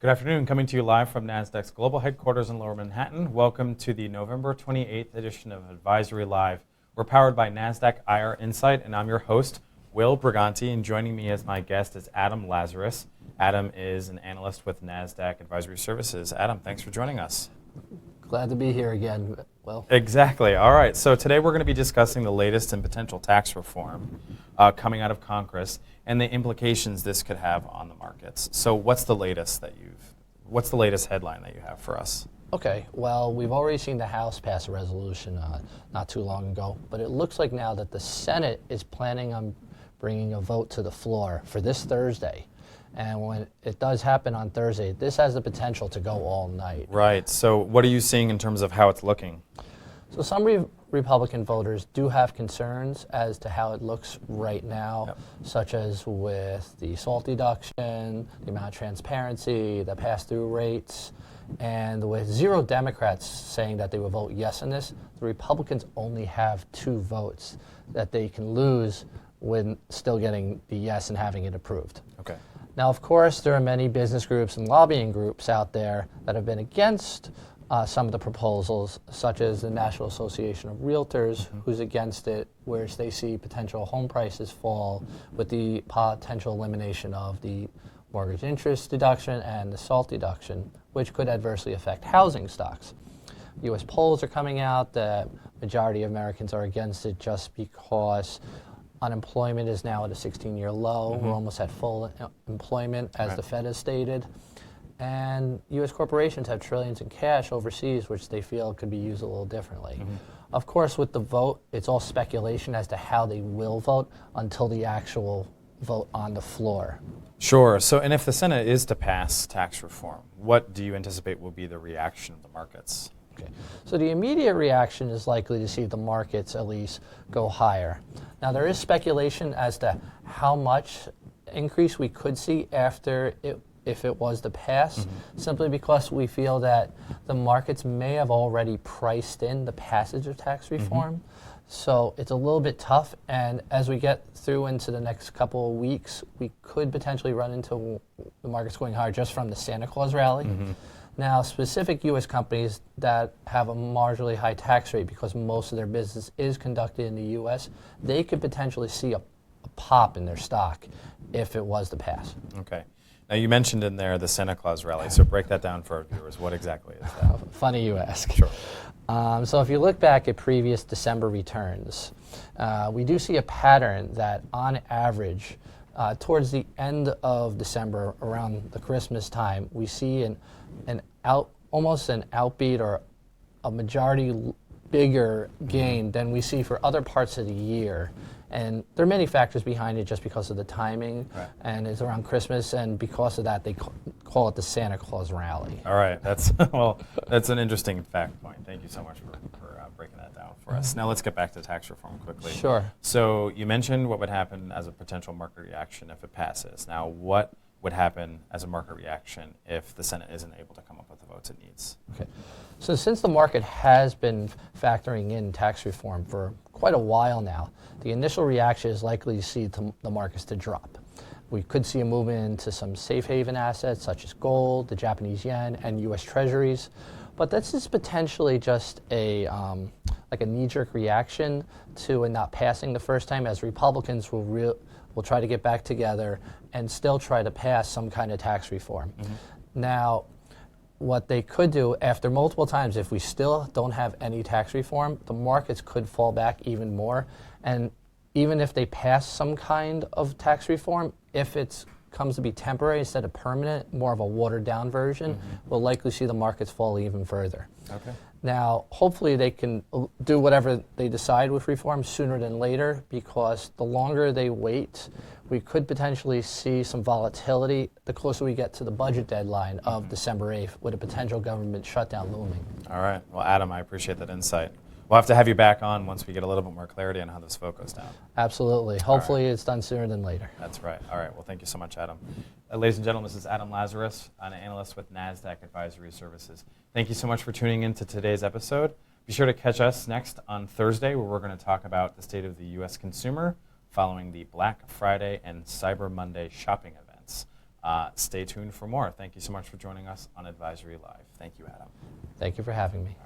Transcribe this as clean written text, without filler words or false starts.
Good afternoon, coming to you live from Nasdaq's global headquarters in Lower Manhattan. Welcome to the November 28th edition of Advisory Live. We're powered by Nasdaq IR Insight, and I'm your host, Will Briganti, and joining me as my guest is Adam Lazarus. Adam is an analyst with Nasdaq Advisory Services. Adam, thanks for joining us. Glad to be here again, Will. Exactly. All right. So today we're going to be discussing the latest in potential tax reform coming out of Congress and the implications this could have on the markets. So what's the latest headline that you have for us? Okay. Well, we've already seen the House pass a resolution not too long ago, but it looks like now that the Senate is planning on bringing a vote to the floor for this Thursday. And when it does happen on Thursday, this has the potential to go all night. Right. So what are you seeing in terms of how it's looking? So some Republican voters do have concerns as to how it looks right now, such as with the SALT deduction, the amount of transparency, the pass-through rates, and with 0 Democrats saying that they will vote yes on this, the Republicans only have 2 votes that they can lose when still getting the yes and having it approved. Okay. Now, of course, there are many business groups and lobbying groups out there that have been against some of the proposals, such as the National Association of Realtors, who's against it, whereas they see potential home prices fall with the potential elimination of the mortgage interest deduction and the SALT deduction, which could adversely affect housing stocks. U.S. polls are coming out that majority of Americans are against it just because unemployment is now at a 16-year low. We're almost at full employment, as the Fed has stated. And U.S. corporations have trillions in cash overseas, which they feel could be used a little differently. Of course, with the vote, it's all speculation as to how they will vote until the actual vote on the floor. Sure. So, and if the Senate is to pass tax reform, what do you anticipate will be the reaction of the markets? Okay. So the immediate reaction is likely to see the markets at least go higher. Now, there is speculation as to how much increase we could see after it, if it was to pass, simply because we feel that the markets may have already priced in the passage of tax reform. So it's a little bit tough, and as we get through into the next couple of weeks, we could potentially run into the markets going higher just from the Santa Claus rally. Now, specific U.S. companies that have a marginally high tax rate because most of their business is conducted in the U.S., they could potentially see a pop in their stock if it was to pass. Okay. Now, you mentioned in there the Santa Claus rally, so break that down for our viewers. What exactly is that? Funny you ask. Sure. So if you look back at previous December returns, we do see a pattern that on average, towards the end of December, around the Christmas time, we see almost an outbeat or a majority bigger gain than we see for other parts of the year. And there are many factors behind it just because of the timing, and it's around Christmas, and because of that, they call it the Santa Claus rally. All right, that's an interesting fact point. Thank you so much for breaking that down for us. Now let's get back to tax reform quickly. Sure. So you mentioned what would happen as a potential market reaction if it passes. Now, what would happen as a market reaction if the Senate isn't able to come up with the votes it needs? Okay. So since the market has been factoring in tax reform for quite a while now, the initial reaction is likely to see the markets to drop. We could see a movement into some safe haven assets such as gold, the Japanese yen, and U.S. Treasuries. But this is potentially just a knee-jerk reaction to it not passing the first time, as Republicans will try to get back together and still try to pass some kind of tax reform. Now, what they could do after multiple times, if we still don't have any tax reform, the markets could fall back even more. And even if they pass some kind of tax reform, if it comes to be temporary instead of permanent, more of a watered down version, we'll likely see the markets fall even further. Okay. Now, hopefully they can do whatever they decide with reform sooner than later, because the longer they wait, we could potentially see some volatility the closer we get to the budget deadline of December 8th with a potential government shutdown looming. All right. Well, Adam, I appreciate that insight. We'll have to have you back on once we get a little bit more clarity on how this vote goes down. Absolutely. Hopefully it's done sooner than later. That's right. All right. Well, thank you so much, Adam. Ladies and gentlemen, this is Adam Lazarus, an analyst with Nasdaq Advisory Services. Thank you so much for tuning in to today's episode. Be sure to catch us next on Thursday, where we're going to talk about the state of the U.S. consumer following the Black Friday and Cyber Monday shopping events. Stay tuned for more. Thank you so much for joining us on Advisory Live. Thank you, Adam. Thank you for having me.